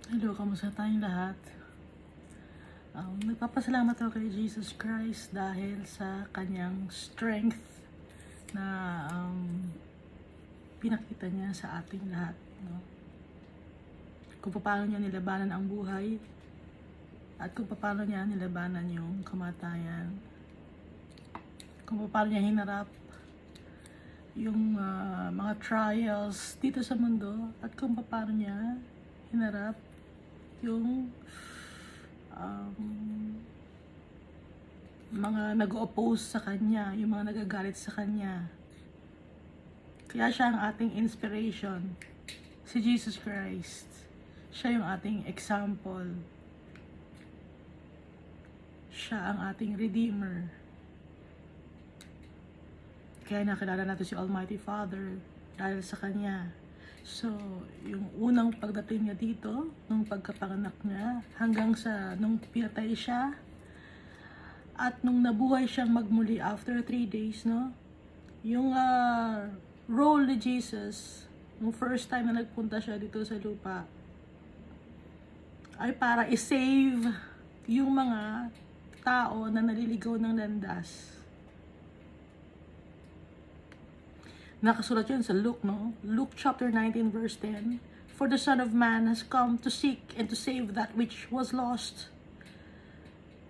Hello, kamusta tayong lahat? Nagpapasalamat ako kay Jesus Christ dahil sa kanyang strength na pinakita niya sa ating lahat. No? Kung paano niya nilabanan ang buhay at kung paano niya nilabanan yung kamatayan. Kung paano niya hinarap yung mga trials dito sa mundo at kung paano niya hinarap yung mga nag-oppose sa kanya, yung mga nagagalit sa kanya. Kaya siya ang ating inspiration, si Jesus Christ. Siya yung ating example. Siya ang ating Redeemer. Kaya nakilala natin si Almighty Father dahil sa kanya. So, yung unang pagdating niya dito, nung pagkapanganak niya, hanggang sa nung pinatay siya, at nung nabuhay siyang magmuli after 3 days, no? Yung role ni Jesus, nung first time na nagpunta siya dito sa lupa, ay para i-save yung mga tao na naliligaw ng landas. Nakasulat yun sa Luke, no? Luke chapter 19 verse 10. For the Son of Man has come to seek and to save that which was lost.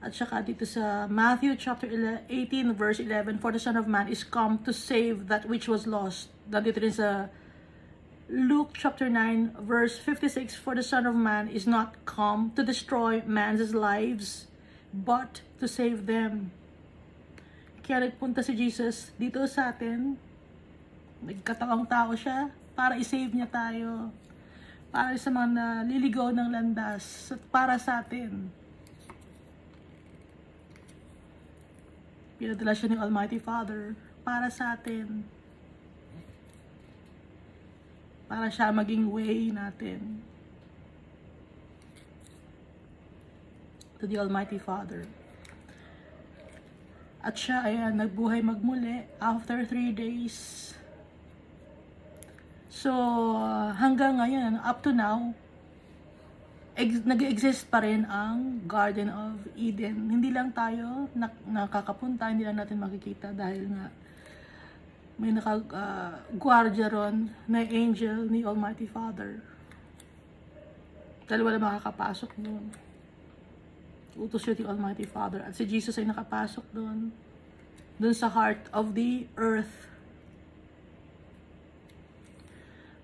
At saka dito sa Matthew chapter 18 verse 11. For the Son of Man is come to save that which was lost. Dito rin sa Luke chapter 9 verse 56. For the Son of Man is not come to destroy man's lives, but to save them. Kaya nagpunta si Jesus dito sa atin. Nagkatawang tao siya para i-save niya tayo. Para sa mga naliligaw ng landas. At para sa atin. Pinadala siya ng Almighty Father para sa atin. Para siya maging way natin. To the Almighty Father. At siya ay nagbuhay magmuli after 3 days. So, hanggang ngayon, up to now, nag-exist pa rin ang Garden of Eden. Hindi lang tayo nakakapunta, hindi lang natin makikita dahil nga may naka-guardia ron na angel ni Almighty Father. Dahil wala makakapasok doon. Utos yun ni Almighty Father. At si Jesus ay nakapasok doon. Doon sa heart of the earth.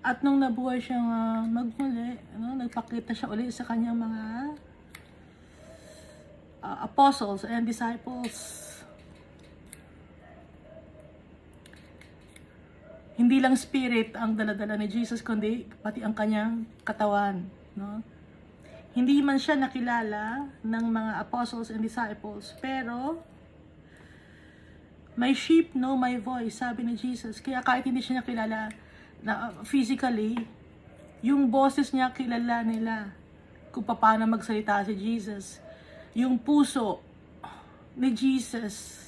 At nung nabuhay siyang magmuli, nagpakita siya ulit sa kanyang mga apostles and disciples. Hindi lang spirit ang daladala ni Jesus, kundi pati ang kanyang katawan. No? Hindi man siya nakilala ng mga apostles and disciples, pero my sheep know my voice, sabi ni Jesus. Kaya kahit hindi siya nakilala na physically, yung boses niya kilala nila kung paano magsalita si Jesus. Yung puso ni Jesus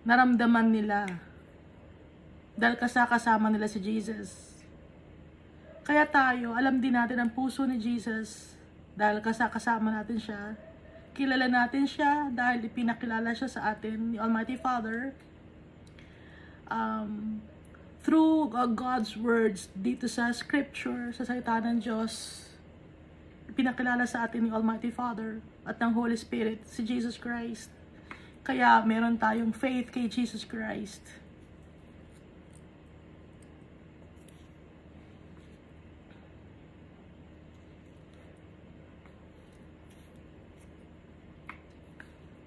naramdaman nila dahil kasama nila si Jesus. Kaya tayo, alam din natin ang puso ni Jesus dahil kasama natin siya. Kilala natin siya dahil ipinakilala siya sa atin ni Almighty Father. Through God's words dito sa scripture, sa salita ng Diyos, pinakilala sa atin ni Almighty Father at ng Holy Spirit, si Jesus Christ. Kaya meron tayong faith kay Jesus Christ.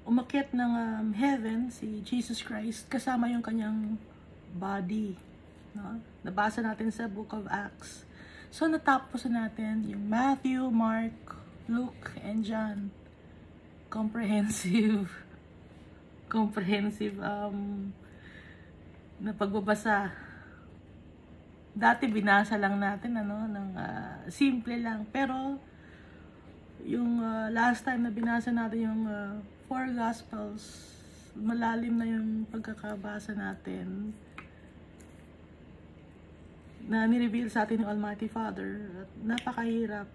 Umakyat ng heaven si Jesus Christ kasama yung kanyang body. No? Nabasa natin sa Book of Acts. So, natapos natin yung Matthew, Mark, Luke, and John. Comprehensive na pagbabasa. Dati binasa lang natin, ng simple lang. Pero, yung last time na binasa natin yung 4 Gospels, malalim na yung pagkakabasa natin. Na nireveal sa atin ng Almighty Father. At napakahirap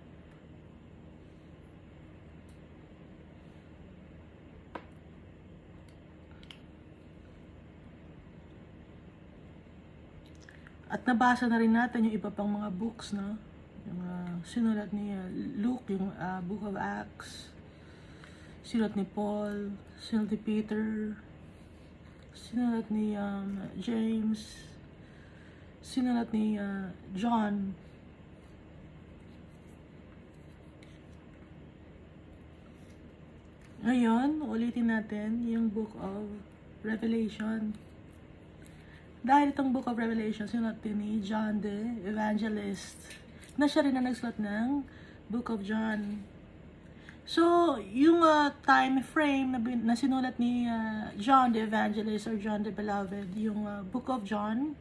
At nabasa na rin natin yung iba pang mga books, no? Yung sinulat ni Luke, yung Book of Acts, sinulat ni Paul, sinulat ni Peter, sinulat ni James, sinulat ni John. Ngayon, ulitin natin yung Book of Revelation. Dahil itong Book of Revelation, sinulat din ni John the Evangelist, na siya rin na nagsulat ng Book of John. So, yung time frame na sinulat ni John the Evangelist or John the Beloved, yung Book of John,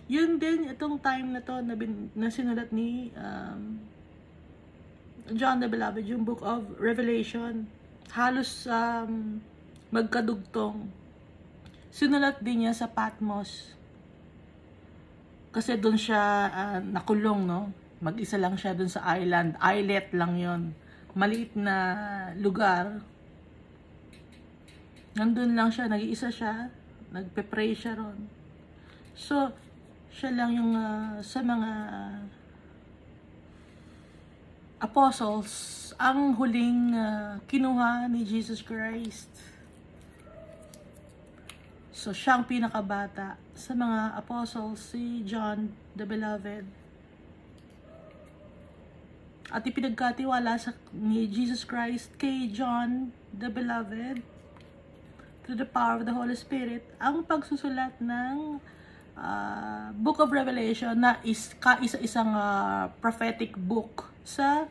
yun din itong time na to na sinulat ni John the Beloved, yung Book of Revelation. Halos magkadugtong. Sinulat din niya sa Patmos. Kasi doon siya nakulong, no? Mag-isa lang siya doon sa island. Islet lang yon, maliit na lugar. Nandun lang siya, nag-iisa siya. Nagpe-pray siya ron. So, siya lang yung sa mga apostles, ang huling kinuha ni Jesus Christ. So, siyang pinakabata sa mga apostles, si John the Beloved. At ipinagkatiwala ni Jesus Christ kay John the Beloved, through the power of the Holy Spirit, ang pagsusulat ng Book of Revelation na kaisa-isang prophetic book sa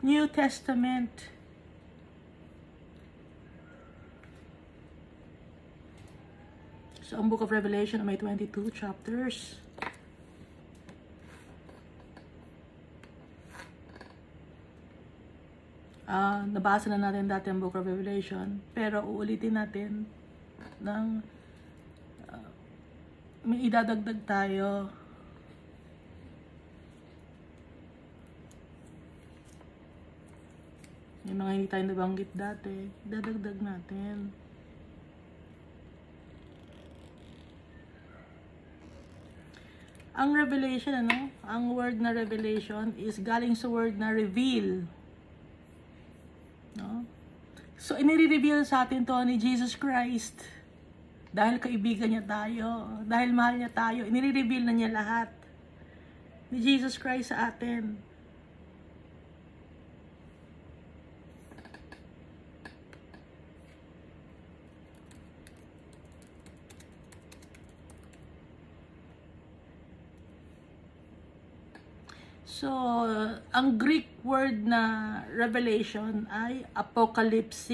New Testament. So, ang Book of Revelation may 22 chapters. Nabasa na natin dati ang Book of Revelation, pero uulitin natin ng may idadagdag tayo. Yung mga hindi tayo nabanggit dati, idadagdag natin. Ang revelation, ang word na revelation is galing sa word na reveal. No? So, inire-reveal sa atin to ni Jesus Christ. Dahil kaibigan niya tayo, dahil mahal niya tayo, inire-reveal na niya lahat ni Jesus Christ sa atin. So, ang Greek word na revelation ay apocalypse.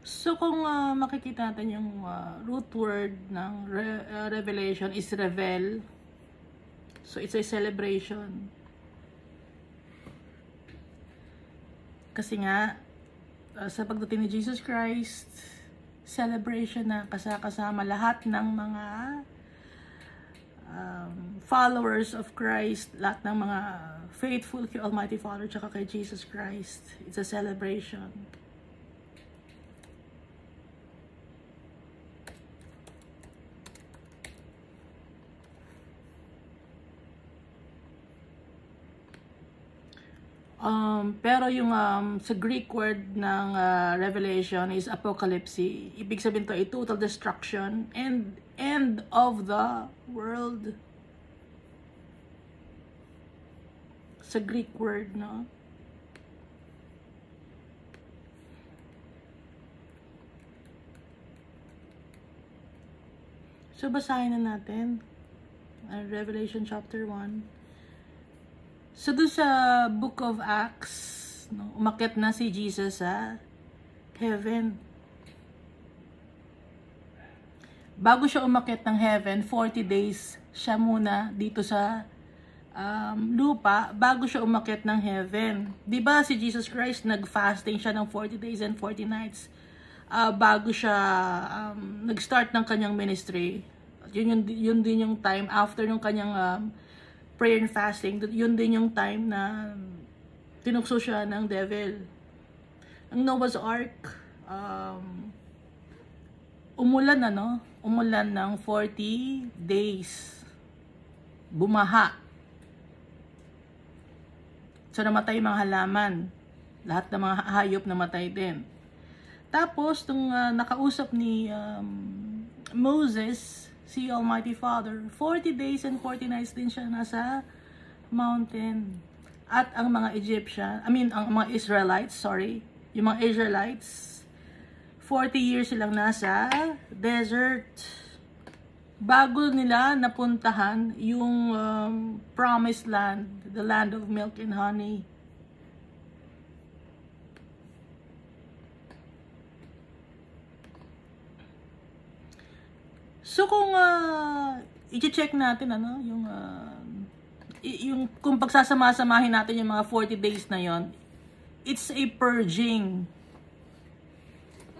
So, kung makikita natin yung root word ng revelation is revel. So, it's a celebration. Kasi nga, sa pagdating ni Jesus Christ, celebration na kasama lahat ng mga followers of Christ, lahat ng mga faithful kay Almighty Father, tsaka kay Jesus Christ. It's a celebration. Pero yung sa Greek word ng revelation is apocalypse. Ibig sabihin to ay total destruction and end of the world. Sa Greek word, no? So, basahin na natin. Revelation chapter 1. So, doon sa Book of Acts, no, umakyat na si Jesus sa heaven. Bago siya umakyat ng heaven, 40 days siya muna dito sa lupa bago siya umakyat ng heaven. Diba si Jesus Christ nag-fasting siya ng 40 days and 40 nights bago siya nag-start ng kanyang ministry. Yun din yung time after ng kanyang prayer and fasting. Yun din yung time na tinukso siya ng devil. Ang Noah's Ark, umulan ng 40 days. Bumaha. So, namatay mga halaman. Lahat ng mga hayop namatay din. Tapos, nung nakausap ni Moses, si Almighty Father, 40 days and 40 nights din siya nasa mountain. At ang mga ang mga Israelites, yung mga Israelites, 40 years silang nasa desert. Bago nila napuntahan yung promised land, the land of milk and honey. So kung i-check natin yung kung pagsasama-samahin natin yung mga 40 days na yon, it's a purging.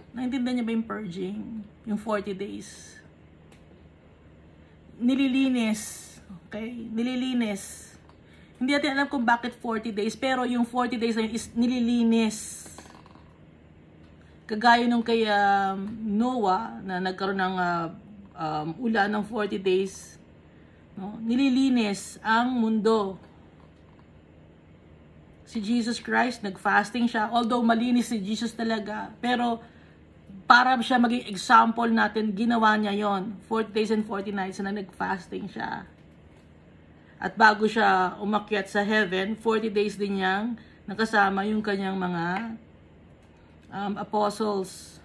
Naintindihan niyo ba yung purging? Yung 40 days. Nililinis. Okay? Nililinis. Hindi natin alam kung bakit 40 days, pero yung 40 days na yun is nililinis. Kagaya nung kay Noah, na nagkaroon ng ulan ng 40 days, no? Nililinis ang mundo. Si Jesus Christ, nag-fasting siya, although malinis si Jesus talaga, pero para siya maging example natin, ginawa niya yon 40 days and 40 nights na nag-fasting siya. At bago siya umakyat sa heaven, 40 days din niyang nakasama yung kanyang mga apostles.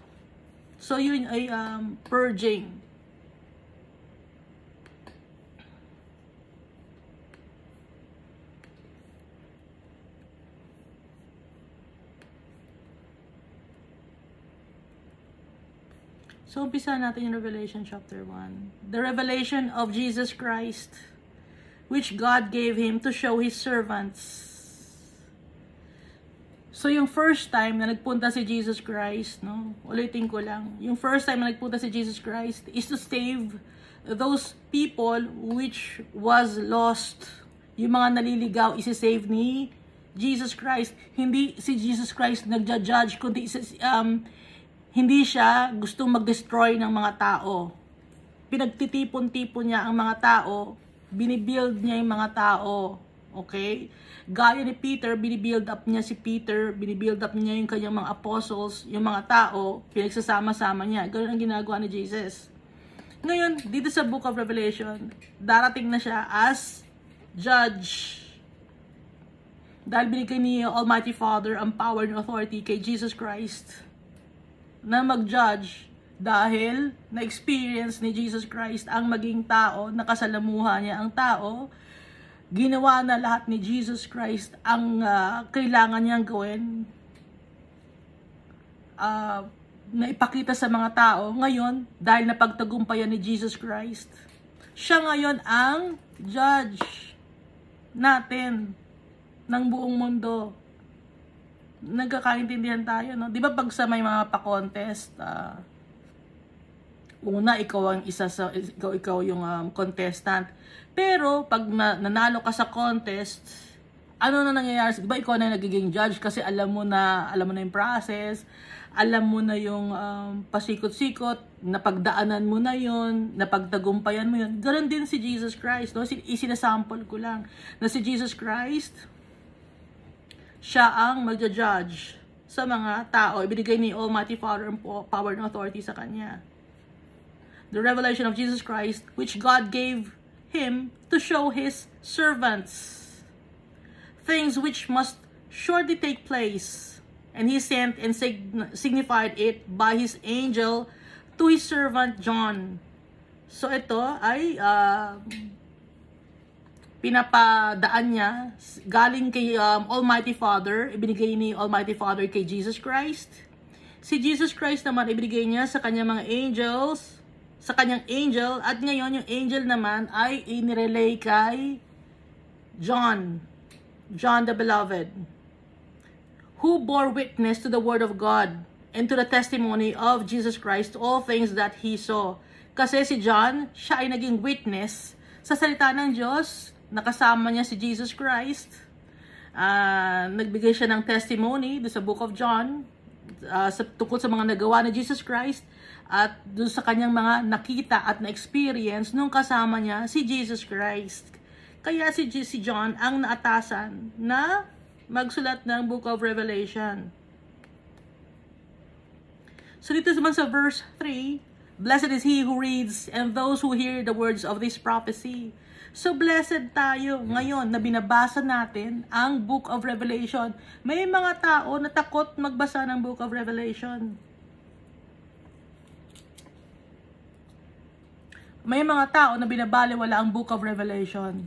So yun ay purging. So, umpisa natin yung Revelation chapter 1. The revelation of Jesus Christ, which God gave Him to show His servants. So, yung first time na nagpunta si Jesus Christ, no? Ulitin ko lang. Yung first time na nagpunta si Jesus Christ is to save those people which was lost. Yung mga naliligaw, isi-save ni Jesus Christ. Hindi si Jesus Christ nagja-judge, kundi hindi siya gustong mag-destroy ng mga tao. Pinagtitipon-tipon niya ang mga tao, binibuild niya yung mga tao. Okay? Gaya ni Peter, binibuild up niya si Peter, binibuild up niya yung kanyang mga apostles, yung mga tao, pinagsasama-sama niya. Ganun ang ginagawa ni Jesus. Ngayon, dito sa Book of Revelation, darating na siya as judge. Dahil binigay ni Almighty Father ang power and authority kay Jesus Christ na mag-judge dahil na-experience ni Jesus Christ ang maging tao, nakasalamuha niya ang tao, ginawa na lahat ni Jesus Christ ang kailangan niyang gawin, na ipakita sa mga tao. Ngayon, dahil napagtagumpayan ni Jesus Christ, siya ngayon ang judge natin ng buong mundo. Nagkakaintindihan tayo, no? Di ba pag sa may mga pa-contest, una, ikaw yung contestant. Pero, pag nanalo ka sa contest, ano na nangyayari? Di ba ikaw na nagiging judge kasi alam mo na yung process, alam mo na yung pasikot-sikot, napagdaanan mo na yun, napagtagumpayan mo yun. Ganon din si Jesus Christ, no? Isinasample ko lang na si Jesus Christ, siya ang magja-judge sa mga tao. Ibinigay ni Almighty Father ang power and authority sa Kanya. The revelation of Jesus Christ, which God gave Him to show His servants things which must shortly take place. And He sent and signified it by His angel to His servant John. So ito ay pinapadaan niya galing kay Almighty Father, ibinigay ni Almighty Father kay Jesus Christ. Si Jesus Christ naman ibinigay niya sa kanyang mga angels, sa kanyang angel, at ngayon yung angel naman ay inirelay kay John the Beloved, who bore witness to the word of God and to the testimony of Jesus Christ, all things that he saw. Kasi si John, siya ay naging witness sa salita ng Diyos, nakasama niya si Jesus Christ. Nagbigay siya ng testimony doon sa Book of John, tungkol sa mga nagawa ni Jesus Christ, at doon sa kanyang mga nakita at na-experience nung kasama niya si Jesus Christ. Kaya si John ang naatasan na magsulat ng Book of Revelation. So dito naman sa verse 3, blessed is he who reads and those who hear the words of this prophecy. So blessed tayo ngayon na binabasa natin ang Book of Revelation. May mga tao na takot magbasa ng Book of Revelation. May mga tao na binabaliwala ang Book of Revelation.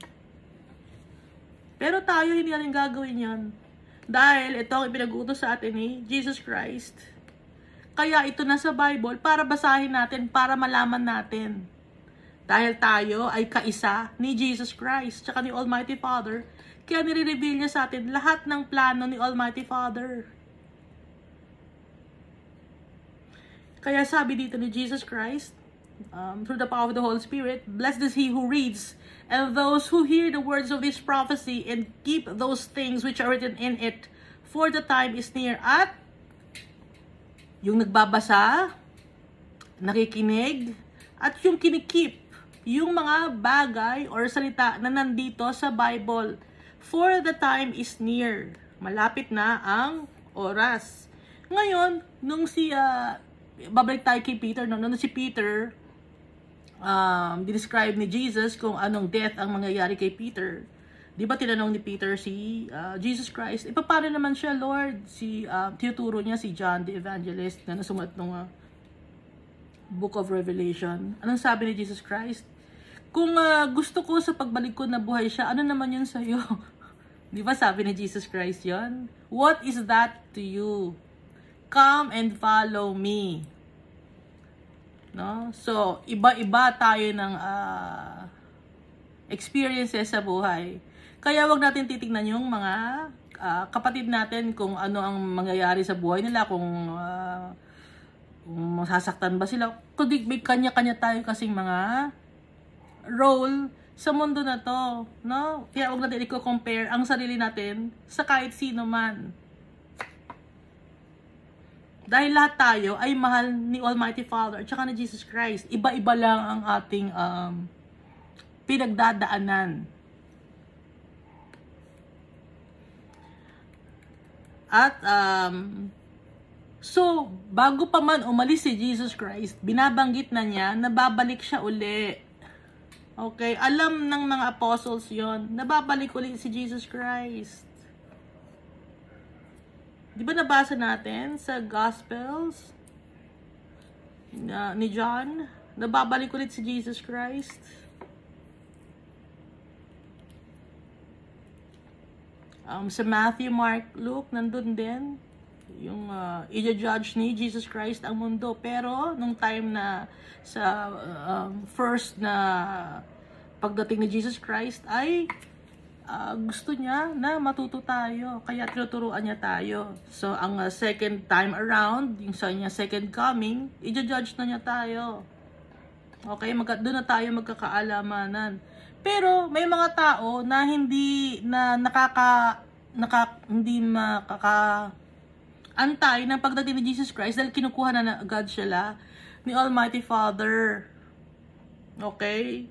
Pero tayo hindi natin gagawin yan. Dahil ito ang ipinag-uutos sa atin ni Jesus Christ. Kaya ito na sa Bible para basahin natin, para malaman natin. Dahil tayo ay kaisa ni Jesus Christ, tsaka ni Almighty Father, kaya nire-reveal niya sa atin lahat ng plano ni Almighty Father. Kaya sabi dito ni Jesus Christ, through the power of the Holy Spirit, blessed is he who reads, and those who hear the words of this prophecy, and keep those things which are written in it, for the time is near. At yung nagbabasa, nakikinig, at yung kinikip, yung mga bagay or salita na nandito sa Bible, for the time is near. Malapit na ang oras. Ngayon, nung babalik tayo kay Peter, nung si Peter, describe ni Jesus kung anong death ang mangyayari kay Peter. Di ba tinanong ni Peter si Jesus Christ, paano naman siya, Lord? Tinuturo niya si John the Evangelist na nasumat ng Book of Revelation. Anong sabi ni Jesus Christ? Kung gusto ko sa pagbalik ko na buhay siya, ano naman yun sa'yo? Di ba sabi ni Jesus Christ yon? What is that to you? Come and follow me. No? So, iba-iba tayo ng experiences sa buhay. Kaya wag natin titignan yung mga kapatid natin kung ano ang mangyayari sa buhay nila, kung masasaktan ba sila. Kundi may kanya-kanya tayo kasing mga role sa mundo na to. No? Kaya wag natin i-compare ang sarili natin sa kahit sino man. Dahil lahat tayo ay mahal ni Almighty Father at saka ni Jesus Christ. Iba-iba lang ang ating pinagdadaanan. At so, bago pa man umalis si Jesus Christ, binabanggit na niya na babalik siya uli. Okay? Alam ng mga apostles yon, nababalik uli si Jesus Christ. Di ba nabasa natin sa Gospels ni John? Nababalik ulit si Jesus Christ. Sa Matthew, Mark, Luke, nandun din yung i-judge ni Jesus Christ ang mundo. Pero nung time na sa first na pagdating ni Jesus Christ ay gusto niya na matuto tayo, kaya tinuturuan niya tayo. So, ang second time around, yung sa niya second coming, i-judge na niya tayo. Okay, doon na tayo magkakaalamanan. Pero, may mga tao na hindi makaka-antay ng pagdating ni Jesus Christ dahil kinukuha na agad sila ni Almighty Father. Okay?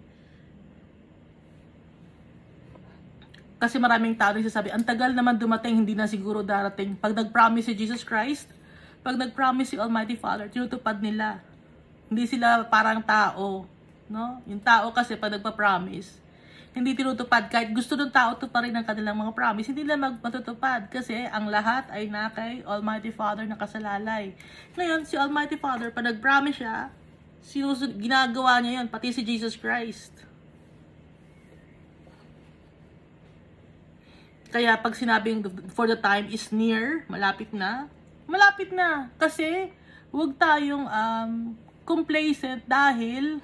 Kasi maraming tao nagsasabi, ang tagal naman dumating, hindi na siguro darating. Pag nag-promise si Jesus Christ, pag nag-promise si Almighty Father, tinutupad nila. Hindi sila parang tao. No? Yung tao kasi pag nagpa-promise, hindi tinutupad. Kahit gusto ng tao tuparin ang kanilang mga promise, hindi nila matutupad. Kasi ang lahat ay na kay Almighty Father nakasalalay. Ngayon, si Almighty Father, pag nag-promise siya, ginagawa niya yun, pati si Jesus Christ. Kaya pag sinabing for the time is near, malapit na. Malapit na. Kasi, huwag tayong complacent dahil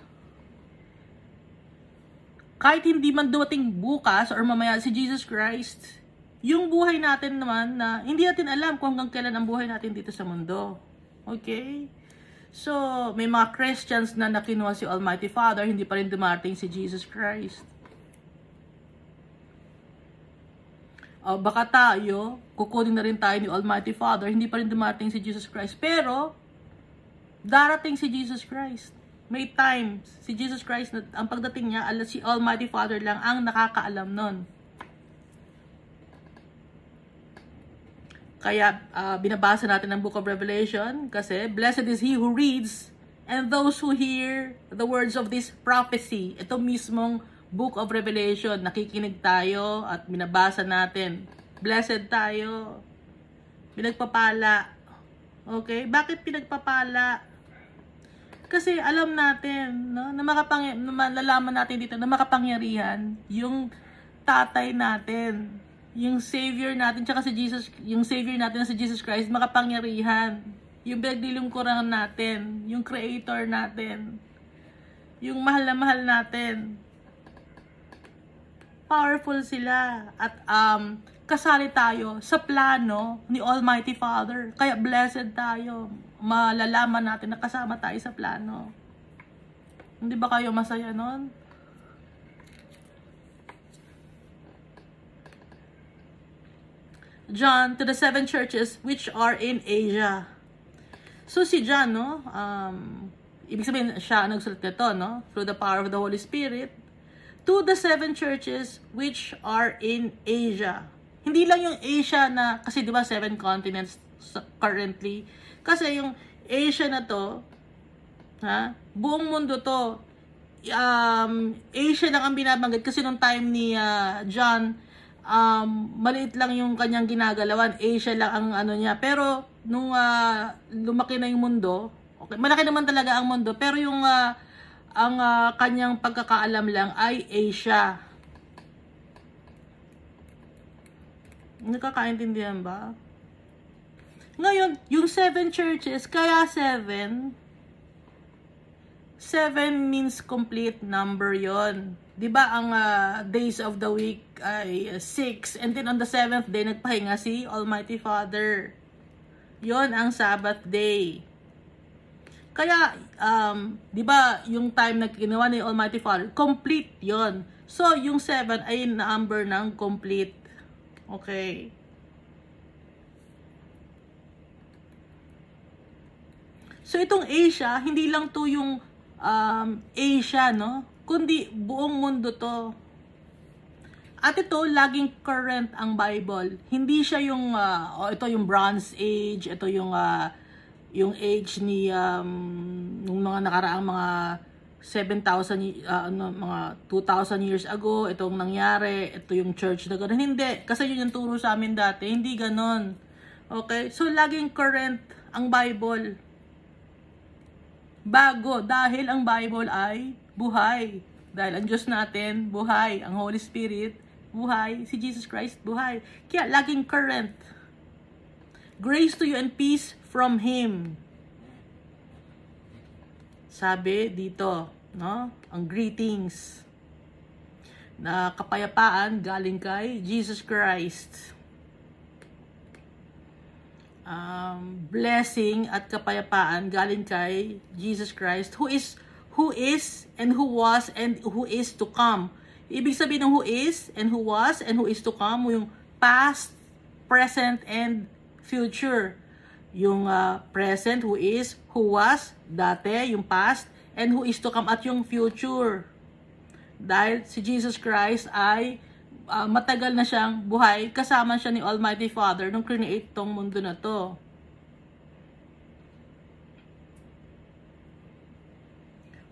kahit hindi man dumating bukas or mamaya si Jesus Christ, yung buhay natin naman na hindi natin alam kung hanggang kailan ang buhay natin dito sa mundo. Okay? So, may mga Christians na nakinuha si Almighty Father, hindi pa rin dumating si Jesus Christ. Baka tayo, kukunin na rin tayo ni Almighty Father, hindi pa rin dumating si Jesus Christ. Pero, darating si Jesus Christ. May time si Jesus Christ na ang pagdating niya, si Almighty Father lang ang nakakaalam nun. Kaya binabasa natin ang Book of Revelation kasi blessed is he who reads and those who hear the words of this prophecy. Ito mismong Book of Revelation, nakikinig tayo at binabasa natin. Blessed tayo. Pinagpapala. Okay? Bakit pinagpapala? Kasi alam natin, no, na malalaman natin dito na makapangyarihan yung tatay natin, yung Savior natin, tsaka si Jesus, yung Savior natin na si Jesus Christ, makapangyarihan. Yung pinaglilingkuran natin, yung Creator natin, yung mahal na mahal natin. Powerful sila at kasali tayo sa plano ni Almighty Father. Kaya blessed tayo. Malalaman natin na kasama tayo sa plano. Hindi ba kayo masaya nun? John, to the 7 churches which are in Asia. So si John, no, ibig sabihin siya ang nagsulat nito, no, through the power of the Holy Spirit, to the 7 churches which are in Asia. Hindi lang yung Asia na, kasi di ba 7 continents currently, kasi yung Asia na to, buong mundo to, Asia lang ang binabanggit kasi nung time ni John, maliit lang yung kanyang ginagalawan, Asia lang ang ano niya, pero nung lumaki na yung mundo, okay, malaki naman talaga ang mundo, pero yung ang kanyang pagkakaalam lang ay Asia. Nakakaintindihan ba? Ngayon, yung 7 churches, kaya 7 means complete number yon. Diba ang days of the week ay 6, and then on the 7th day, nagpahinga si Almighty Father. Yon ang Sabbath day. Kaya, diba yung time na ginawa ni Almighty Father, complete yon. So, yung 7 ay number ng complete. Okay. So, itong Asia, hindi lang to yung Asia, no? Kundi buong mundo to. At ito, laging current ang Bible. Hindi siya yung, ito yung Bronze Age, ito yung age ni, nung mga nakaraang mga 7,000, mga 2,000 years ago, itong nangyari, ito yung church na gano'n. Hindi, kasi yun yung turo sa amin dati, hindi gano'n. Okay? So, laging current ang Bible. Bago, dahil ang Bible ay buhay. Dahil ang Diyos natin, buhay. Ang Holy Spirit, buhay. Si Jesus Christ, buhay. Kaya, laging current. Grace to you and peace from Him. Sabi dito, no? Ang greetings na kapayapaan galing kay Jesus Christ. Blessing at kapayapaan galing kay Jesus Christ, who is and who was and who is to come. Ibig sabihin ng who is and who was and who is to come, yung past, present, and future. Yung present, who is, who was, dati, yung past, and who is to come, at yung future. Dahil si Jesus Christ ay matagal na siyang buhay, kasama siya ni Almighty Father nung create tong mundo na to.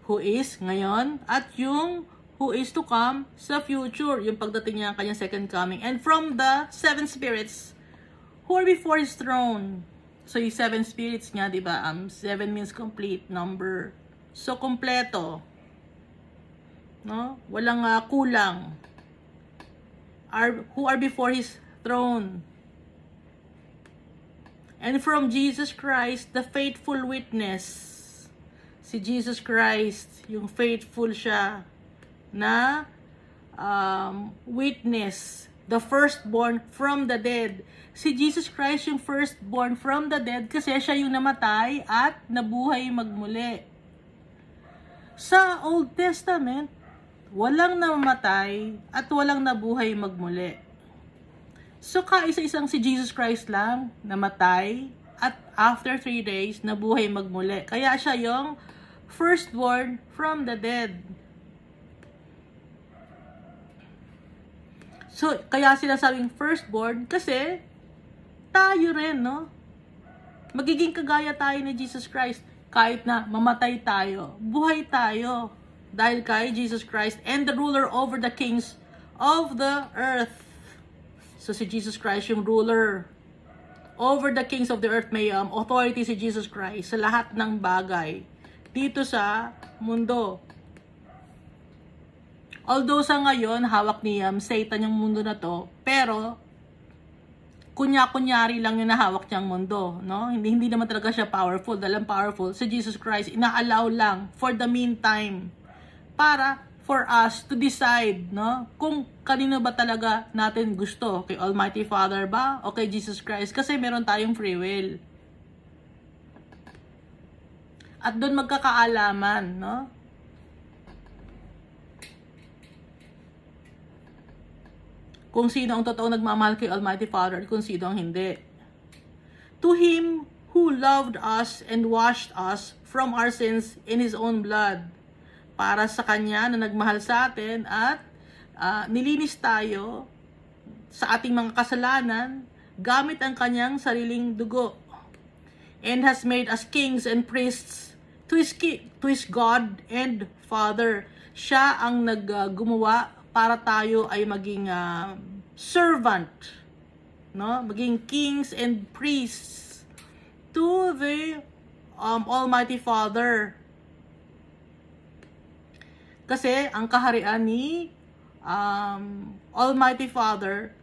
Who is ngayon, at yung who is to come sa future, yung pagdating niya ang kanyang second coming. And from the 7 spirits who are before His throne. So yung 7 spirits nga, di ba? 7 means complete number. So kompleto. No? Walang kulang. Who are before His throne. And from Jesus Christ, the faithful witness. Si Jesus Christ, yung faithful siya na witness, the firstborn from the dead. Si Jesus Christ yung firstborn from the dead kasi siya yung namatay at nabuhay magmuli. Sa Old Testament, walang namatay at walang nabuhay magmuli. So kaisa-isang si Jesus Christ lang namatay at after 3 days nabuhay magmuli. Kaya siya yung firstborn from the dead. So kaya sila sabing firstborn kasi tayo rin, no? Magiging kagaya tayo ni Jesus Christ. Kahit na mamatay tayo, buhay tayo dahil kay Jesus Christ and the ruler over the kings of the earth. So si Jesus Christ yung ruler over the kings of the earth. May authority si Jesus Christ sa lahat ng bagay dito sa mundo. Although sa ngayon hawak ni Satan yung mundo na to, pero kunya-kunyari lang yung nahawak niyang mundo, no? Hindi naman talaga siya powerful. Dahil powerful si Jesus Christ, ina-allow lang for the meantime para for us to decide, no? Kung kanino ba talaga natin gusto. Kay Almighty Father ba? O kay Jesus Christ? Kasi meron tayong free will. At doon magkakaalaman, no? Kung sino ang totoong nagmamahal kay Almighty Father at kung sino ang hindi. To Him who loved us and washed us from our sins in His own blood. Para sa Kanya na nagmahal sa atin at nilinis tayo sa ating mga kasalanan gamit ang Kanyang sariling dugo. And has made us kings and priests to His God and Father. Siya ang naggumawa para tayo ay maging servant, no? Maging kings and priests to the Almighty Father. Kasi ang kaharian ni Almighty Father,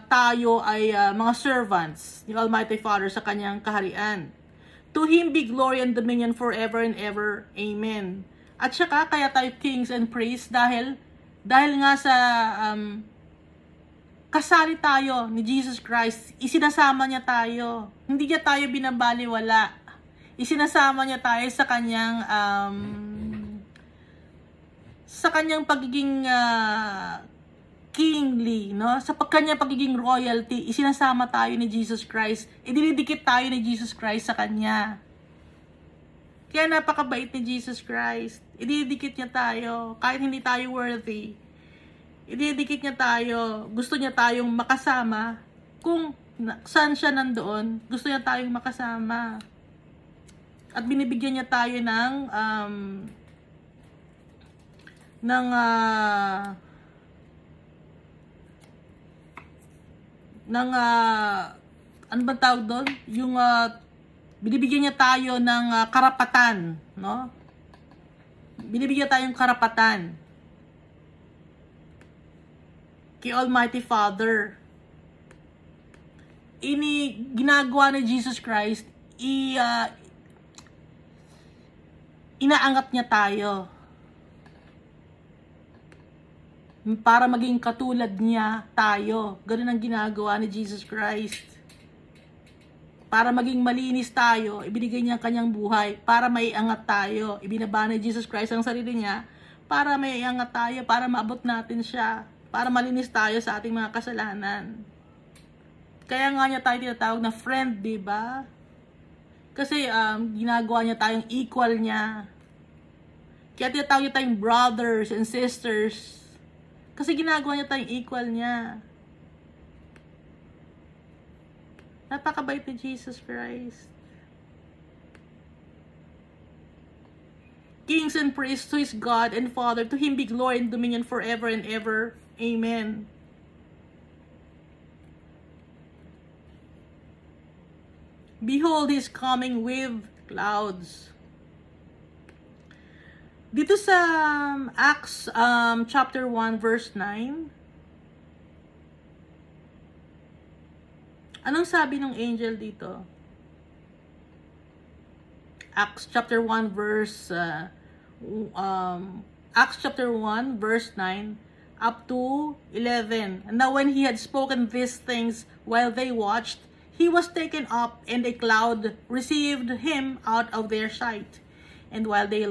tayo ay mga servants ni Almighty Father sa Kanyang kaharian. To Him be glory and dominion forever and ever. Amen. At saka kaya tayo kings and priests dahil nga sa kasali tayo ni Jesus Christ, isinasama niya tayo. Hindi niya tayo binabaliwala. Isinasama niya tayo sa kanyang pagiging kingly, no? Sa kanyang pagiging royalty, isinasama tayo ni Jesus Christ. Idinidikit tayo ni Jesus Christ sa kanya. Kaya napakabait ni Jesus Christ. Ididikit niya tayo kahit hindi tayo worthy. Ididikit niya tayo. Gusto niya tayong makasama. Kung saan siya nandoon, gusto niya tayong makasama. At binibigyan niya tayo ng ano ba tawag doon? Yung binibigyan niya tayo ng karapatan, no? Binibigyan tayong karapatan kay Almighty Father. Ginagawa ni Jesus Christ, inaangat niya tayo para maging katulad niya tayo. Ganun ang ginagawa ni Jesus Christ. Para maging malinis tayo, ibinigay niya ang kanyang buhay para maiangat tayo. Ibinaba ni Jesus Christ ang sarili niya para maiangat tayo, para maabot natin siya, para malinis tayo sa ating mga kasalanan. Kaya nga niya tayo tinatawag na friend, di ba? Kasi ginagawa niya tayong equal niya. Kaya tinatawag niya tayong brothers and sisters. Kasi ginagawa niya tayong equal niya. Napakabait ni Jesus Christ. Kings and priests to His God and Father, to Him be glory and dominion forever and ever. Amen. Behold, He is coming with clouds. Dito sa Acts chapter 1 verse 9, Anong sabi ng angel dito? Acts chapter 1 verse 9 up to 11. And now when he had spoken these things while they watched, he was taken up, and a cloud received him out of their sight. And while they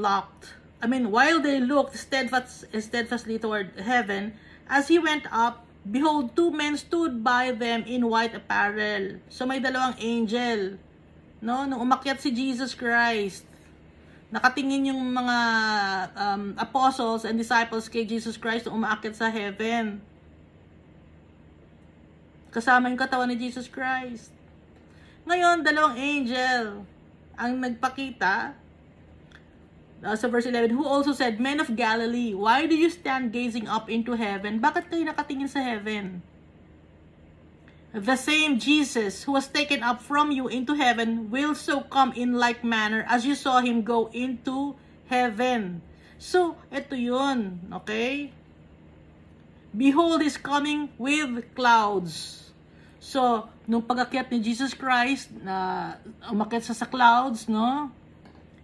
looked steadfastly toward heaven, as he went up, behold, 2 men stood by them in white apparel. So may dalawang angel, no? Nung umakyat si Jesus Christ, nakatingin yung mga apostles and disciples kay Jesus Christ nung umaakyat sa heaven. Kasama yung katawan ni Jesus Christ. Ngayon, dalawang angel ang nagpakita sa verse 11, who also said, Men of Galilee, why do you stand gazing up into heaven? Bakit kayo nakatingin sa heaven? The same Jesus who was taken up from you into heaven will so come in like manner as you saw him go into heaven. So, ito yun. Okay? Behold, is coming with clouds. So, nung pag-akyat ni Jesus Christ, na umakyat sa clouds, no?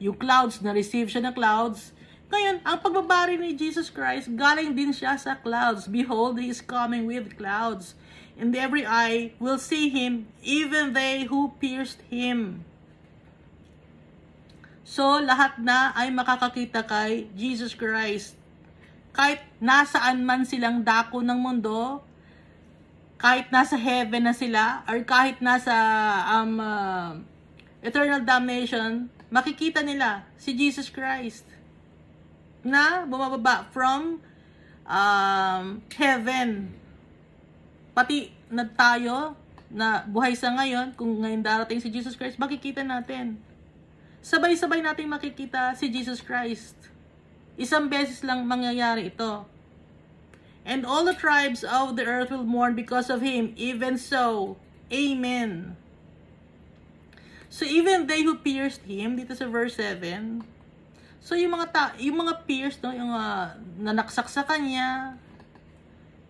Yung clouds, na-receive siya ng clouds. Ngayon, ang pagbabari ni Jesus Christ, galing din siya sa clouds. Behold, he is coming with clouds. And every eye will see him, even they who pierced him. So, lahat na ay makakakita kay Jesus Christ. Kahit nasaan man silang dako ng mundo, kahit nasa heaven na sila, or kahit nasa eternal damnation, makikita nila si Jesus Christ na bumababa from heaven. Pati na tayo na buhay sa ngayon, kung ngayon darating si Jesus Christ, makikita natin. Sabay-sabay natin makikita si Jesus Christ. Isang beses lang mangyayari ito. And all the tribes of the earth will mourn because of him. Even so, amen. So even they who pierced him, dito sa verse 7, so yung mga pierced, no, yung nanaksak sa kanya,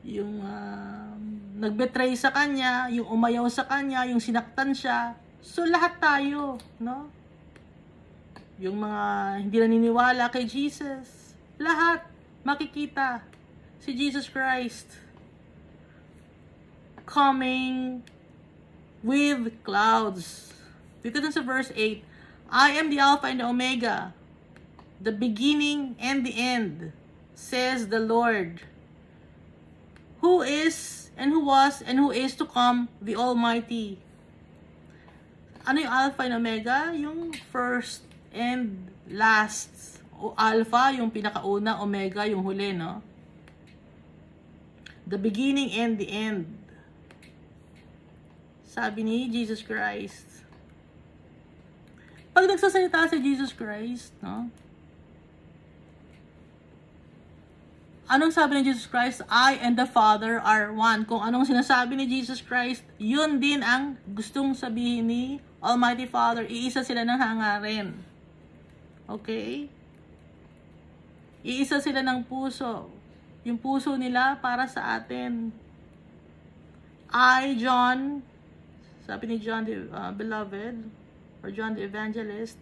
yung nagbetray sa kanya, yung umayaw sa kanya, yung sinaktan siya. So lahat tayo, no? Yung mga hindi naniniwala kay Jesus, lahat makikita si Jesus Christ coming with clouds. Dito dun sa verse 8, I am the Alpha and the Omega, the beginning and the end, says the Lord, who is, and who was, and who is to come, the Almighty. Ano yung Alpha and Omega? Yung first and last. O Alpha, yung pinakauna, Omega, yung huli, no? The beginning and the end. Sabi ni Jesus Christ. Pag nagsasalita si Jesus Christ, no? Anong sabi ni Jesus Christ? I and the Father are one. Kung anong sinasabi ni Jesus Christ, yun din ang gustong sabihin ni Almighty Father. Iisa sila ng hangarin. Okay? Iisa sila ng puso. Yung puso nila para sa atin. I, John, sabi ni John the Beloved, or John the Evangelist,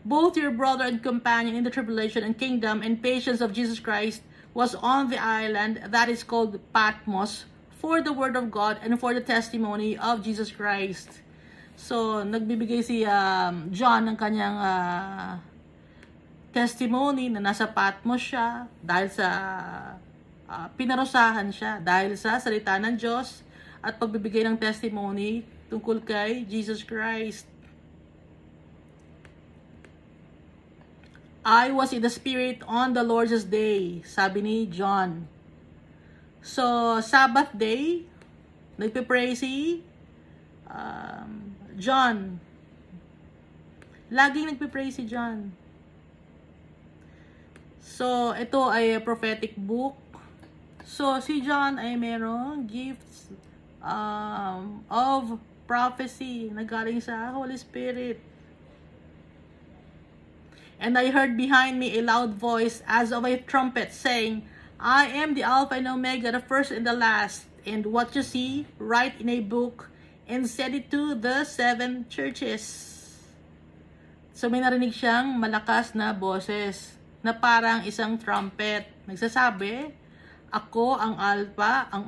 both your brother and companion in the tribulation and kingdom and patience of Jesus Christ, was on the island that is called Patmos for the word of God and for the testimony of Jesus Christ. So, nagbibigay si John ng kanyang testimony na nasa Patmos siya dahil sa pinarusahan siya dahil sa salita ng Diyos at pagbibigay ng testimony tungkol kay Jesus Christ. I was in the Spirit on the Lord's day, sabi ni John. So, Sabbath day, nagpe-pray si John. Laging nagpe-pray si John. So, ito ay a prophetic book. So, si John ay merong gifts of prophecy na galing sa Holy Spirit. And I heard behind me a loud voice as of a trumpet saying, I am the Alpha and Omega, the first and the last. And what you see, write in a book and said it to the 7 churches. So may narinig siyang malakas na boses na parang isang trumpet. Nagsasabi, ako ang Alpha, ang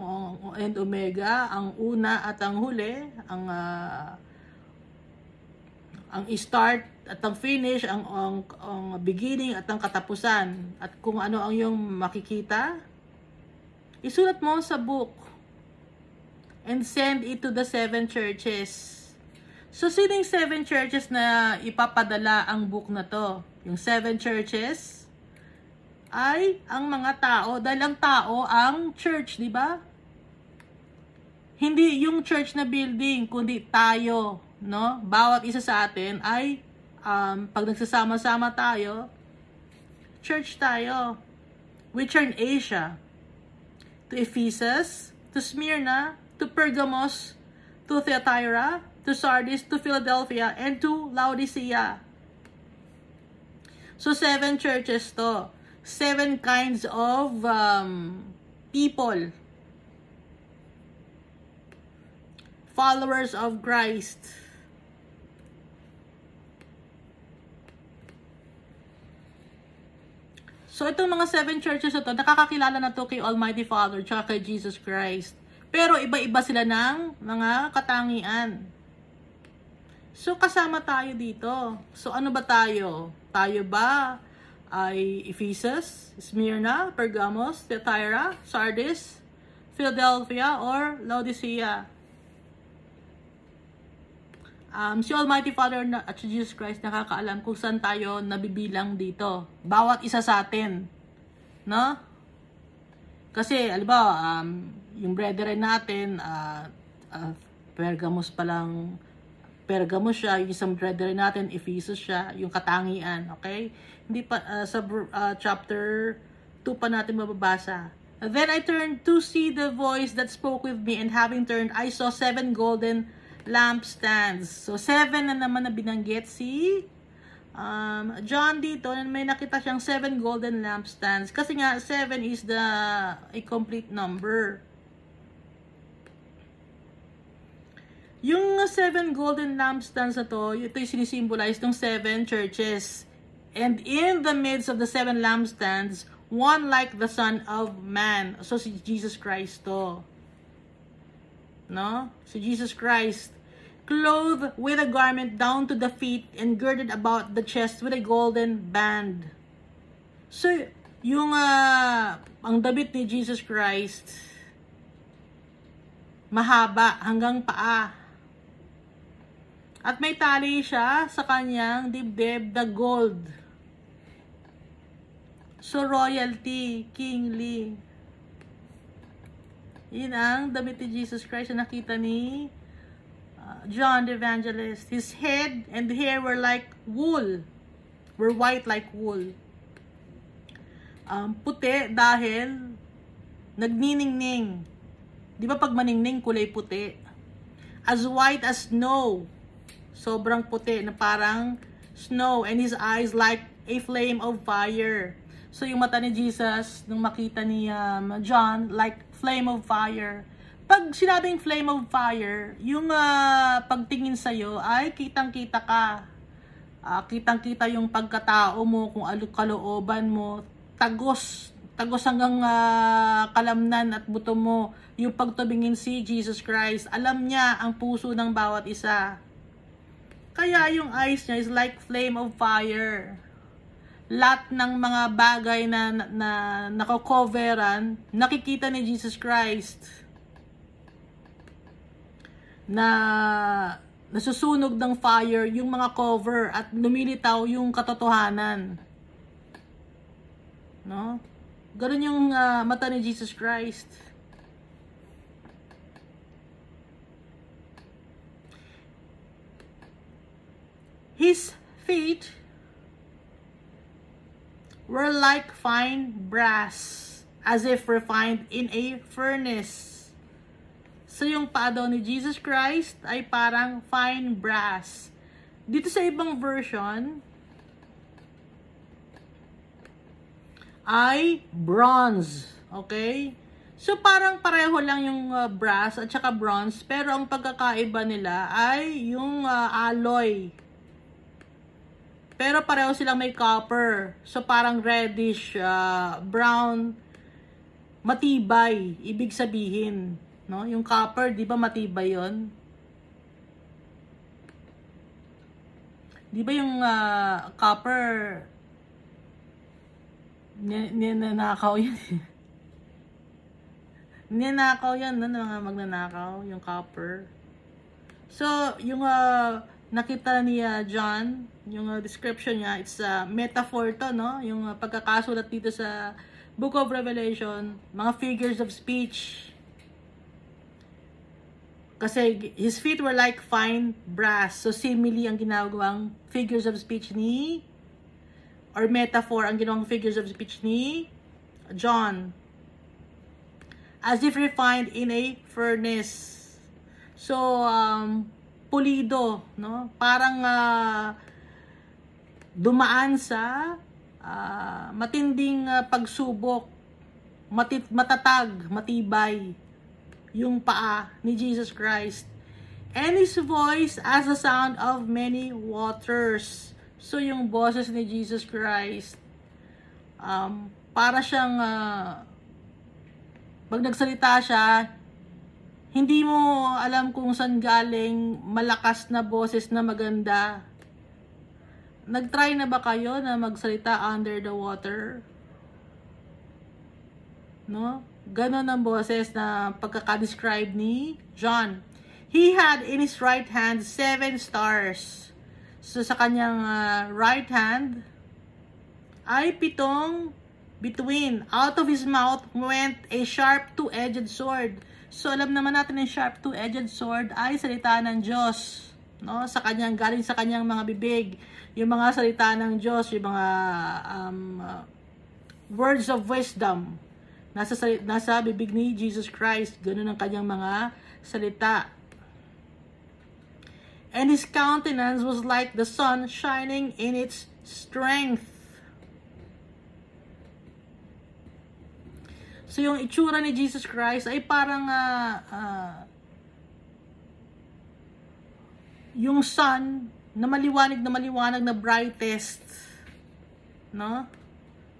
and Omega, ang una at ang huli, ang start at ang finish, ang beginning at ang katapusan. At kung ano ang iyong makikita, isulat mo sa book and send it to the 7 churches. So, sino yung 7 churches na ipapadala ang book na to? Yung 7 churches ay ang mga tao, dahil ang tao ang church, di ba? Hindi yung church na building, kundi tayo, no? Bawat isa sa atin ay, pag nagsasama-sama tayo, church tayo, which are in Asia, to Ephesus, to Smyrna, to Pergamos, to Thyatira, to Sardis, to Philadelphia, and to Laodicea. So, 7 churches to. 7 kinds of people. Followers of Christ. So, itong mga 7 churches na to, nakakakilala na to kay Almighty Father, tsaka kay Jesus Christ. Pero iba-iba sila ng mga katangian. So, kasama tayo dito. So, ano ba tayo? Tayo ba ay Ephesus, Smyrna, Pergamos, Thyatira, Sardis, Philadelphia, or Laodicea? Si Almighty Father at si Jesus Christ nakakaalam kung saan tayo nabibilang dito. Bawat isa sa atin. No? Kasi, alam yung brethren natin, Pergamos pa lang, Pergamos siya, yung isang brethren natin, Ephesus siya, yung katangian, okay? Hindi pa, sa chapter 2 pa natin mababasa. Then I turned to see the voice that spoke with me, and having turned, I saw 7 golden lampstands. So, 7 na naman na binanggit si John dito, and may nakita siyang 7 golden lampstands. Kasi nga, 7 is a complete number. Yung 7 golden lampstands na to, ito yung sinisimbolize ng 7 churches. And in the midst of the 7 lampstands, one like the Son of Man. So, si Jesus Christ to. No? Si Jesus Christ, clothed with a garment down to the feet and girded about the chest with a golden band. So, yung ang damit ni Jesus Christ, mahaba hanggang paa. At may tali siya sa kanyang dibdib na gold. So, royalty, kingly. Yun ang damit ni Jesus Christ na nakita ni John the Evangelist. His head and hair were like wool. Were white like wool. Puti dahil nagniningning. Di ba pag maningning, kulay puti? As white as snow. Sobrang puti na parang snow. And his eyes like a flame of fire. So yung mata ni Jesus, nung makita ni John, like flame of fire. Pag sinabing flame of fire, yung pagtingin sa'yo ay kitang-kita ka. Kitang-kita yung pagkatao mo, kung kalooban mo, tagos hanggang kalamnan at buto mo. Yung pagtubingin si Jesus Christ, alam niya ang puso ng bawat isa. Kaya yung eyes niya is like flame of fire. Lahat ng mga bagay na nako-coveran, nakikita ni Jesus Christ. Na nasusunog ng fire yung mga cover at lumilitaw yung katotohanan. No? Ganun yung mata ni Jesus Christ. His feet were like fine brass, as if refined in a furnace. So, yung paa daw ni Jesus Christ ay parang fine brass. Dito sa ibang version, ay bronze. Okay? So, parang pareho lang yung brass at saka bronze, pero ang pagkakaiba nila ay yung alloy. Pero pareho silang may copper. So, parang reddish, brown, matibay, ibig sabihin. No? Yung copper, di ba matibay yon? Di ba yung copper, ninanakaw yun? Ninanakaw yan, no? Mga magnanakaw, yung copper. So, yung nakita ni John, yung description niya, it's a metaphor to, no? Yung pagkakasulat dito sa Book of Revelation, mga figures of speech. Kasi his feet were like fine brass. So, simile ang ginagawang figures of speech ni, or metaphor ang ginawang figures of speech ni John. As if refined in a furnace. So, pulido, no? Parang dumaan sa matinding pagsubok, matatag, matibay yung paa ni Jesus Christ. And his voice as the sound of many waters. So, yung boses ni Jesus Christ, para siyang pag nagsalita siya, hindi mo alam kung saan galing malakas na boses na maganda. Nag-try na ba kayo na magsalita under the water? No? Ganon ang boses na pagkaka-describe ni John. He had in his right hand 7 stars. So sa kanyang right hand ay 7 between. Out of his mouth went a sharp 2-edged sword. So, alam naman natin yung sharp 2-edged sword ay salita ng Diyos. No? Galing sa kanyang mga bibig. Yung mga salita ng Diyos, yung mga words of wisdom. Nasa bibig ni Jesus Christ. Ganun ang kanyang mga salita. And his countenance was like the sun shining in its strength. So, yung itsura ni Jesus Christ ay parang yung sun na maliwanag na brightest. No?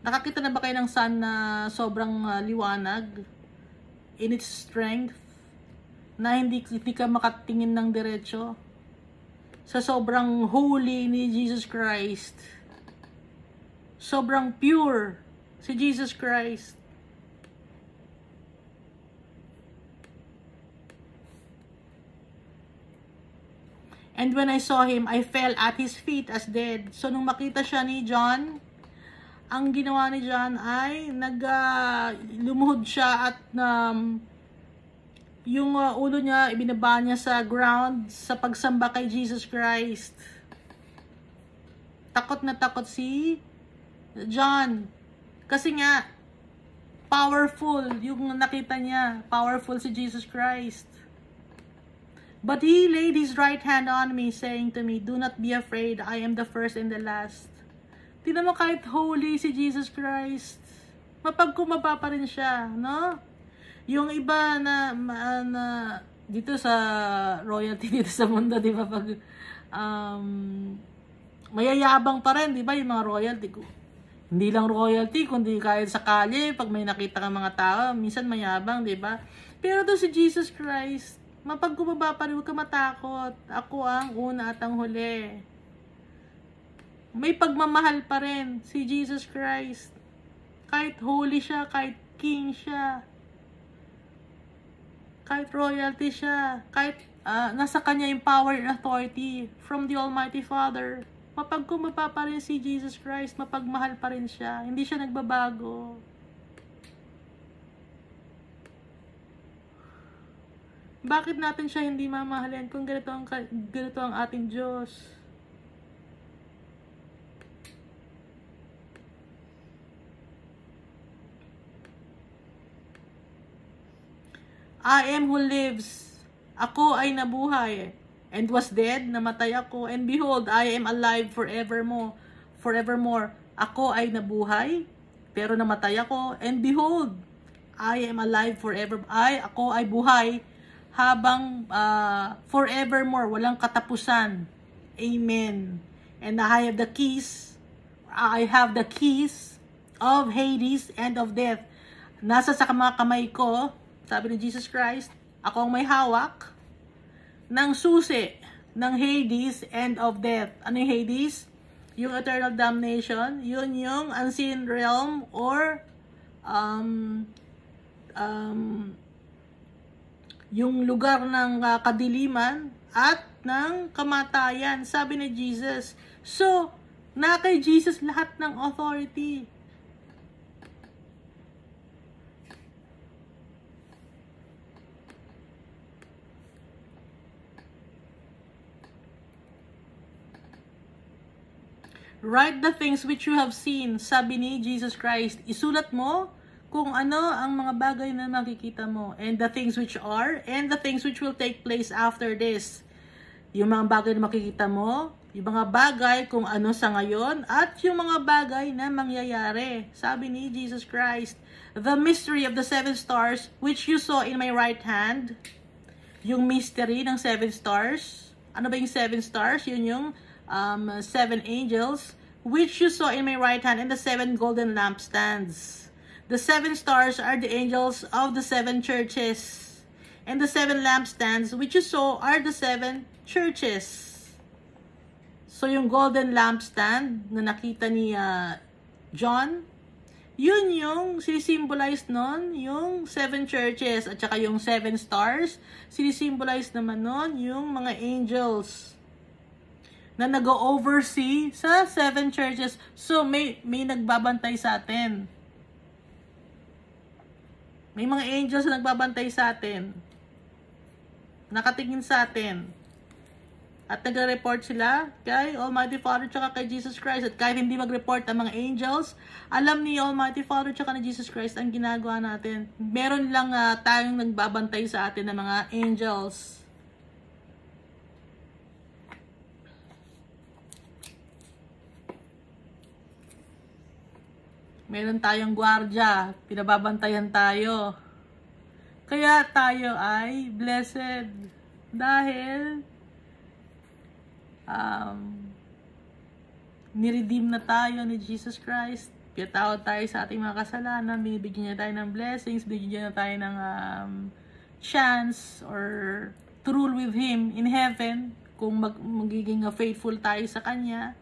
Nakakita na ba kayo ng sun na sobrang liwanag in its strength? Na hindi ka makatingin ng diretso? Sa sobrang holy ni Jesus Christ. Sobrang pure si Jesus Christ. And when I saw him, I fell at his feet as dead. So, nung makita siya ni John, ang ginawa ni John ay lumuhod siya at yung ulo niya, ibinaba niya sa ground sa pagsamba kay Jesus Christ. Takot na takot si John. Kasi nga, powerful yung nakita niya. Powerful si Jesus Christ. But he laid his right hand on me, saying to me, "Do not be afraid, I am the first and the last." Tingnan mo, kahit holy si Jesus Christ, mapagkumaba pa rin siya, no? Yung iba na dito sa royalty dito sa mundo, di ba, pag mayayabang pa rin, di ba, yung mga royalty ko. Hindi lang royalty, kundi kahit sa kalye, pag may nakita kang mga tao, minsan mayabang, di ba? Pero to si Jesus Christ, mapagkumaba pa rin, huwag ka matakot. Ako ang una at ang huli. May pagmamahal pa rin si Jesus Christ. Kahit holy siya, kahit king siya, kahit royalty siya, kahit nasa kanya yung power and authority from the Almighty Father. Mapagkumaba pa rin si Jesus Christ, mapagmahal pa rin siya. Hindi siya nagbabago. Bakit natin siya hindi mamahalin kung ganito ang ating Diyos? I am who lives. Ako ay nabuhay. And was dead, namatay ako. And behold, I am alive forevermore. Forevermore. Ako ay nabuhay, pero namatay ako. And behold, I am alive forever. Ako ay buhay habang forevermore, walang katapusan. Amen. And I have the keys of Hades and of death. Nasa sa mga kamay ko, sabi ni Jesus Christ, ako ang may hawak ng susi ng Hades and of death. Ano yung Hades? Yung eternal damnation, yun yung unseen realm or yung lugar ng kadiliman at ng kamatayan, sabi ni Jesus. So, na kay Jesus lahat ng authority. Write the things which you have seen, sabi ni Jesus Christ. Isulat mo kung ano ang mga bagay na makikita mo. And the things which are, and the things which will take place after this. Yung mga bagay na makikita mo, yung mga bagay kung ano sa ngayon, at yung mga bagay na mangyayari. Sabi ni Jesus Christ, the mystery of the 7 stars which you saw in my right hand. Yung mystery ng 7 stars. Ano ba yung 7 stars? Yun yung 7 angels, which you saw in my right hand, and the 7 golden lampstands. The 7 stars are the angels of the 7 churches, and the 7 lampstands, which you saw, are the 7 churches. So, yung golden lampstand na nakita ni John, yun yung sinisimbolize nun, yung 7 churches, at saka yung 7 stars, sinisimbolize naman nun, yung mga angels na nag-oversee sa 7 churches. So, may nagbabantay sa atin. May mga angels na nagbabantay sa atin. Nakatingin sa atin. At nag-report sila kay Almighty Father tsaka kay Jesus Christ. At kahit hindi mag-report ang mga angels, alam ni Almighty Father tsaka ni Jesus Christ ang ginagawa natin. Meron lang tayong nagbabantay sa atin ng mga angels. Meron tayong gwardiya, pinababantayan tayo. Kaya tayo ay blessed dahil niredeem na tayo ni Jesus Christ. Pinatawad tayo sa ating mga kasalanan, binibigyan niya tayo ng blessings, binibigyan niya tayo ng chance or to rule with Him in heaven kung magiging faithful tayo sa Kanya.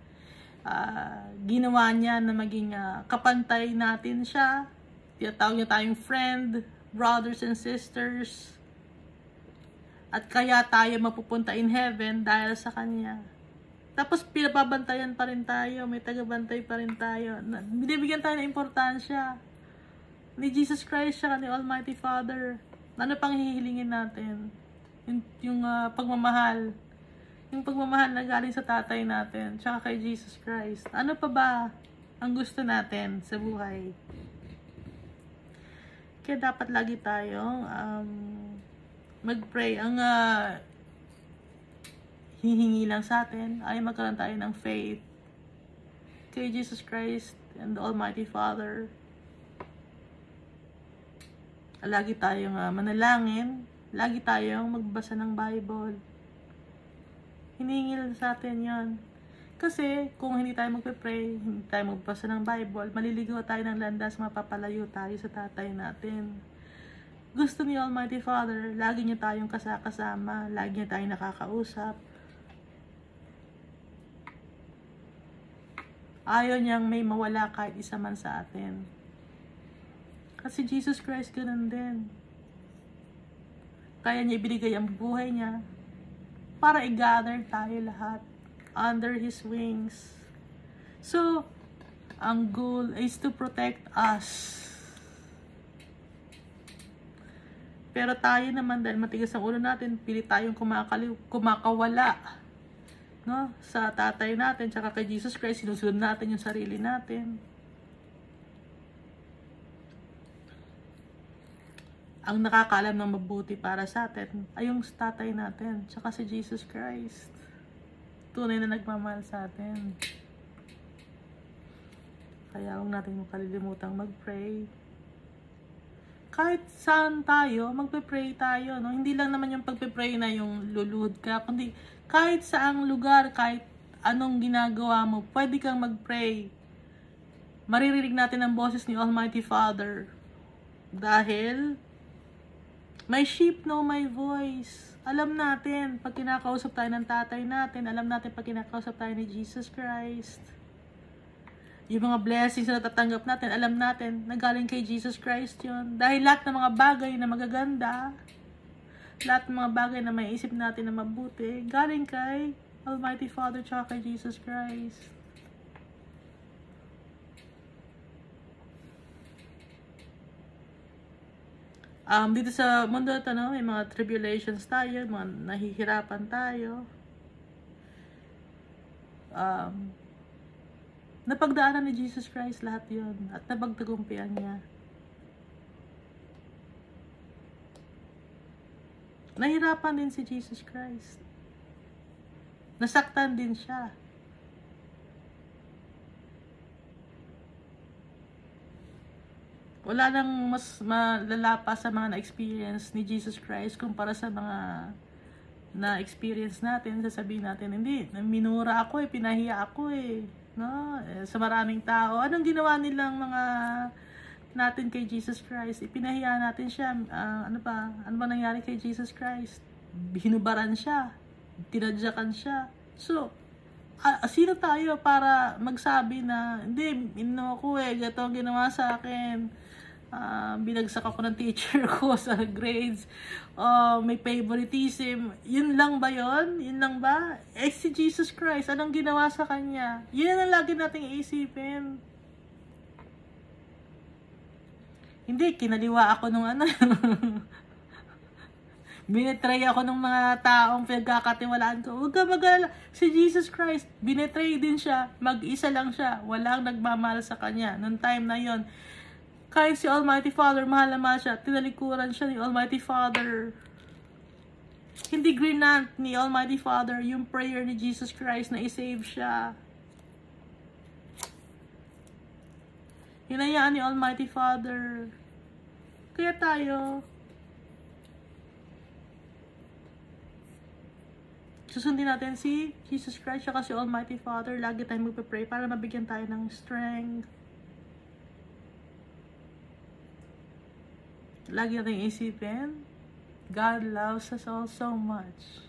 Ginawa niya na maging kapantay natin siya. Tinatawag niya tayong friend, brothers and sisters. At kaya tayo mapupunta in heaven dahil sa Kanya. Tapos pinababantayan pa rin tayo, may tagabantay pa rin tayo. Binibigyan tayo ng importansya ni Jesus Christ siya, ni Almighty Father. Ano pang hihilingin natin? Yung pagmamahal. Yung pagmamahal na galing sa tatay natin, tsaka kay Jesus Christ. Ano pa ba ang gusto natin sa buhay? Kaya dapat lagi tayong mag-pray. Ang hihingi lang sa atin ay magkaroon tayo ng faith kay Jesus Christ and the Almighty Father. Lagi tayong manalangin. Lagi tayong magbasa ng Bible. Hiningi lang sa atin yon. Kasi kung hindi tayo magpe-pray, hindi tayo magbasa ng Bible, maliligaw tayo ng landas, mapapalayo tayo sa tatay natin. Gusto ni Almighty Father, lagi niya tayong kasama, lagi niya tayong nakakausap. Ayaw niyang may mawala kahit isa man sa atin. Kasi Jesus Christ ganun din. Kaya niya ibinigay ang buhay niya para i-gather tayo lahat under His wings. So, ang goal is to protect us. Pero tayo naman, dahil matigas ang ulo natin, pili tayong kumakawala, no? Sa tatay natin, tsaka kay Jesus Christ, sinusunod natin yung sarili natin. Ang nakakaalam ng mabuti para sa atin ay yung tatay natin, tsaka si Jesus Christ. Tunay na nagmamahal sa atin. Kaya huwag natin makalilimutang mag-pray. kahit saan tayo, magpe-pray tayo, no? Hindi lang naman yung pagpe-pray na yung luluhod ka, kundi kahit saang lugar, kahit anong ginagawa mo, pwede kang mag-pray. Maririnig natin ang boses ni Almighty Father. Dahil, my sheep know my voice. Alam natin, pag kinakausap tayo ng tatay natin, alam natin pag kinakausap tayo ni Jesus Christ. Yung mga blessings na natatanggap natin, alam natin, nagaling kay Jesus Christ yun. Dahil lahat ng mga bagay na magaganda, lahat ng mga bagay na may isip natin na mabuti, galing kay Almighty Father tsaka kay Jesus Christ. Dito sa mundo ito, no, may mga tribulations tayo, mga nahihirapan tayo. Napagdaanan ni Jesus Christ lahat yun at napagtagumpayan niya. Nahirapan din si Jesus Christ. Nasaktan din siya. Wala nang mas malala pa sa mga na-experience ni Jesus Christ kumpara sa mga na-experience natin. Sasabihin natin, hindi, minura ako pinahiya ako no? Sa maraming tao. Anong ginawa nilang mga natin kay Jesus Christ? Ipinahiya natin siya. Ano ba nangyari kay Jesus Christ? Hinubaran siya. Tinadyakan siya. So, sino tayo para magsabi na, hindi, ako gato ang ginawa sa akin. Binagsak ako ng teacher ko sa grades, may favoritism. Yun lang ba yun? Yun lang ba? Si Jesus Christ, anong ginawa sa kanya? Yun ang lagi nating iisipin. Hindi, kinaliwa ako nung binetray ako ng mga taong pinagkakatiwalaan ko. Huwag ka mag-alala. Si Jesus Christ, binetray din siya. Mag-isa lang siya. Walang nagmamahal sa kanya. Noong time na yon, kahit si Almighty Father, mahal na mahal siya, tinalikuran siya ni Almighty Father. Hindi grinant ni Almighty Father yung prayer ni Jesus Christ na isave siya. Hinayaan ni Almighty Father. Kaya tayo, susundin natin si Jesus Christ at si Almighty Father. Lagi tayong magpe-pray para mabigyan tayo ng strength. Lagi natin isipin, God loves us all so much.